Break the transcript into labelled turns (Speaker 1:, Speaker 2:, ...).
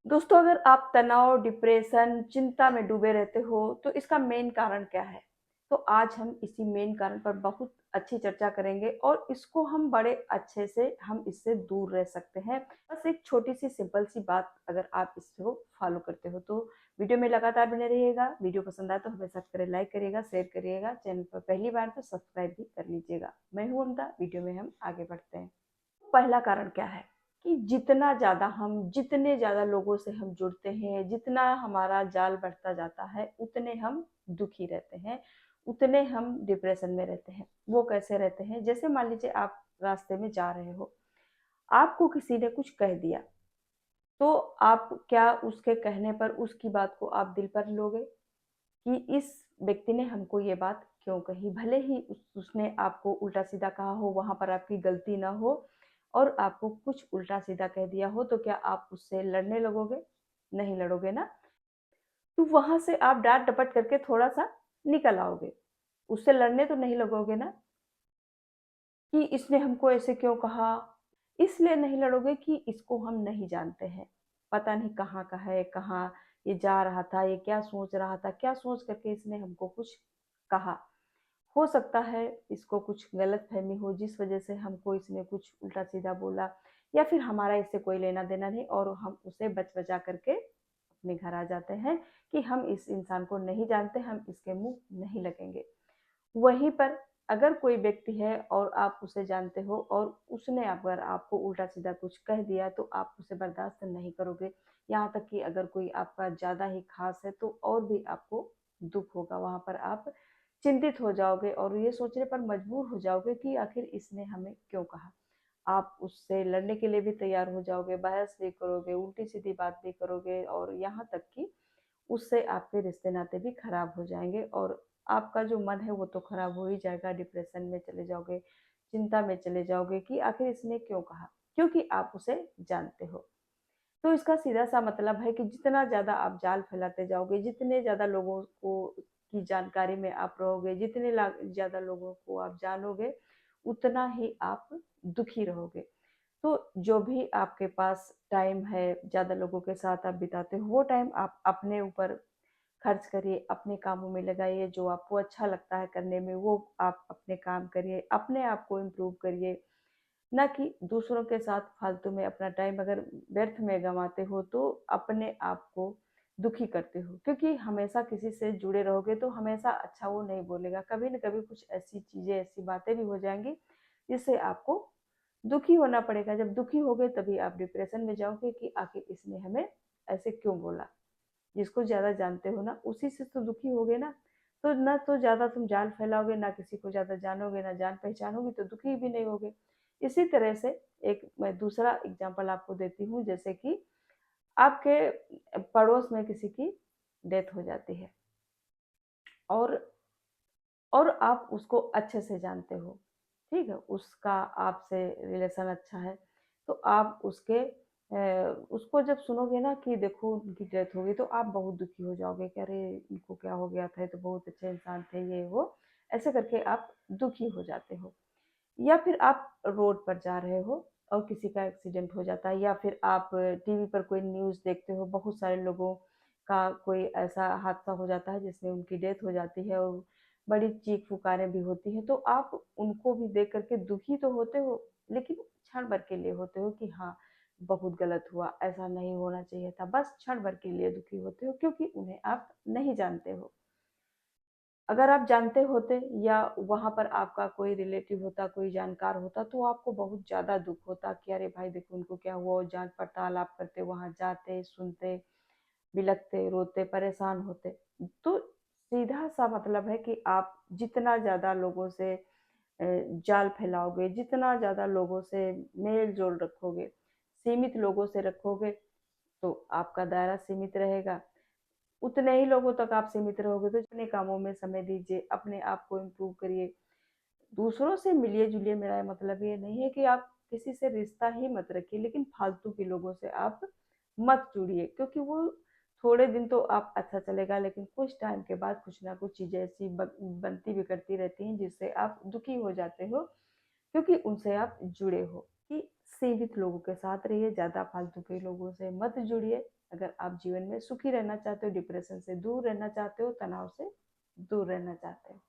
Speaker 1: दोस्तों, अगर आप तनाव, डिप्रेशन, चिंता में डूबे रहते हो, तो इसका मेन कारण क्या है? तो आज हम इसी मेन कारण पर बहुत अच्छी चर्चा करेंगे और इसको हम बड़े अच्छे से हम इससे दूर रह सकते हैं। बस एक छोटी-सी सिंपल सी बात अगर आप इसको फॉलो करते हो, तो वीडियो में लगातार बने रहिएगा। वीडियो पसंद आए तो हमें सब्सक्राइब लाइक करिएगा, शेयर करिएगा। चैनल पर पहली बार तो सब्सक्राइब भी कर लीजिएगा। मैं हूँ अमदा, वीडियो में हम आगे बढ़ते हैं। पहला कारण क्या है कि जितने ज़्यादा लोगों से हम जुड़ते हैं, जितना हमारा जाल बढ़ता जाता है, उतने हम दुखी रहते हैं, उतने हम डिप्रेशन में रहते हैं। वो कैसे रहते हैं? जैसे मान लीजिए आप रास्ते में जा रहे हो, आपको किसी ने कुछ कह दिया, तो आप क्या उसके कहने पर उसकी बात को आप दिल पर लोगे कि इस व्यक्ति ने हमको ये बात क्यों कही? भले ही उसने आपको उल्टा-सीधा कहा हो, वहाँ पर आपकी गलती ना हो और आपको कुछ उल्टा-सीधा कह दिया हो, तो क्या आप उससे लड़ने लगोगे? नहीं लड़ोगे ना? तो वहाँ से आप डाँट-डपट करके थोड़ा-सा निकल आओगे। उससे लड़ने तो नहीं लगोगे ना कि इसने हमको ऐसे क्यों कहा? इसलिए नहीं लड़ोगे कि इसको हम नहीं जानते हैं। पता नहीं कहाँ का है, कहाँ ये जा रहा था, ये क्या सोच रहा था, क्या सोच करके इसने हमको कुछ कहा। हो सकता है इसको कुछ गलतफ़हमी हो जिस वज़ह से हमको इसने कुछ उल्टा-सीधा बोला या फिर हमारा इससे कोई लेना-देना नहीं और हम उसे बच-बचा करके अपने घर आ जाते हैं कि हम इस इंसान को नहीं जानते, हम इसके मुँह नहीं लगेंगे। वहीं पर अगर कोई व्यक्ति है और आप उसे जानते हो और उसने अगर आपको उल्टा-सीधा कुछ कह दिया तो आप उसे बर्दाश्त नहीं करोगे। यहाँ तक कि अगर कोई आपका ज़्यादा ही ख़ास है तो और भी आपको दुःख होगा। वहाँ पर आप चिंतित हो जाओगे और ये सोचने पर मजबूर हो जाओगे कि आखिर इसने हमें क्यों कहा? आप उससे लड़ने के लिए भी तैयार हो जाओगे, बहस भी करोगे, उल्टी-सीधी बात भी करोगे और यहाँ तक कि उससे आपके रिश्ते-नाते भी खराब हो जाएँगे और आपका जो मन है वो तो खराब हो ही जाएगा, डिप्रेशन में चले जाओगे, चिंता में चले जाओगे कि आखिर इसने क्यों कहा? क्योंकि आप उसे जानते हो। तो इसका सीधा-सा मतलब है कि जितना ज़्यादा आप जाल फैलाते जाओगे, जितने ज़्यादा लोगों को की जानकारी में आप रहोगे, जितने ज़्यादा लोगों को आप जानोगे, उतना ही आप दुखी रहोगे। तो जो भी आपके पास टाइम है, ज़्यादा लोगों के साथ आप बिताते हो, वो टाइम आप अपने ऊपर खर्च करिए, अपने कामों में लगाइए, जो आपको अच्छा लगता है करने में, वो आप अपने काम करिए, अपने आप को इम्प्रूव करिए, ना कि दूसरों के साथ फालतू में अपना टाइम अगर व्यर्थ में गँवाते हो, तो अपने आप को दुखी करते हो। क्योंकि हमेशा किसी से जुड़े रहोगे, तो हमेशा अच्छा वो नहीं बोलेगा, कभी न कभी कुछ ऐसी चीज़ें, ऐसी बातें भी हो जाएँगी, जिससे आपको दुखी होना पड़ेगा। जब दुखी होगे, तभी आप डिप्रेशन में जाओगे कि आखिर इसने हमें ऐसे क्यों बोला? जिसको ज़्यादा जानते हो ना, उसी से तो दुखी होगे ना। तो ना तो ज़्यादा तुम जाल फैलाओगे, ना किसी को ज़्यादा जानोगे, ना जान-पहचानोगे तो दुखी भी नहीं होगे। इसी तरह से एक मैं दूसरा एग्ज़ाम्पल आपको देती हूँ, जैसे कि आपके पड़ोस में किसी की डेथ हो जाती है और आप उसको अच्छे से जानते हो, ठीक है? उसका आपसे रिलेशन अच्छा है, तो आप उसको जब सुनोगे ना कि देखो उनकी डेथ हो गई, तो आप बहुत दुखी हो जाओगे कि अरे! इनको क्या हो गया था, ये तो बहुत अच्छे इंसान थे, ये वो। ऐसे करके आप दुखी हो जाते हो। या फिर आप रोड पर जा रहे हो और किसी का एक्सीडेंट हो जाता है या फिर आप टीवी पर कोई न्यूज़ देखते हो, बहुत सारे लोगों का कोई ऐसा हादसा हो जाता है जिसमें उनकी डेथ हो जाती है और बड़ी चीख-पुकारें भी होती हैं, तो आप उनको भी देख कर के दुखी तो होते हो, लेकिन क्षण भर के लिए होते हो कि हाँ, बहुत गलत हुआ, ऐसा नहीं होना चाहिए था। बस क्षण भर के लिए दुखी होते हो क्योंकि उन्हें आप नहीं जानते हो। अगर आप जानते होते या वहाँ पर आपका कोई रिलेटिव होता, कोई जानकार होता, तो आपको बहुत ज़्यादा दुःख होता कि अरे भाई देखो उनको क्या हुआ, और जाँच-पड़ताल आप करते, वहाँ जाते, सुनते, बिलखते, रोते, परेशान होते। तो सीधा-सा मतलब है कि आप जितना ज़्यादा लोगों से जाल फैलाओगे, जितना ज़्यादा लोगों से मेल-जोल रखोगे, सीमित लोगों से रखोगे, तो आपका दायरा सीमित रहेगा। उतने ही लोगों तक आप सीमित रहोगे, तो अपने कामों में समय दीजिए, अपने आप को इम्प्रूव करिए। दूसरों से मिलिए-जुलिए, मेरा मतलब ये नहीं है कि आप किसी से रिश्ता ही मत रखिए, लेकिन फालतू के लोगों से आप मत जुड़िए क्योंकि वो थोड़े दिन तो आप अच्छा चलेगा, लेकिन कुछ टाइम के बाद कुछ ना कुछ चीज़ें ऐसी बनती बिगड़ती रहती हैं, जिससे आप दुखी हो जाते हो क्योंकि उनसे आप जुड़े हो। कि सीमित लोगों के साथ रहिए, ज़्यादा फालतू के लोगों से मत जुड़िए। अगर आप जीवन में सुखी रहना चाहते हो, डिप्रेशन से दूर रहना चाहते हो, तनाव से दूर रहना चाहते हो।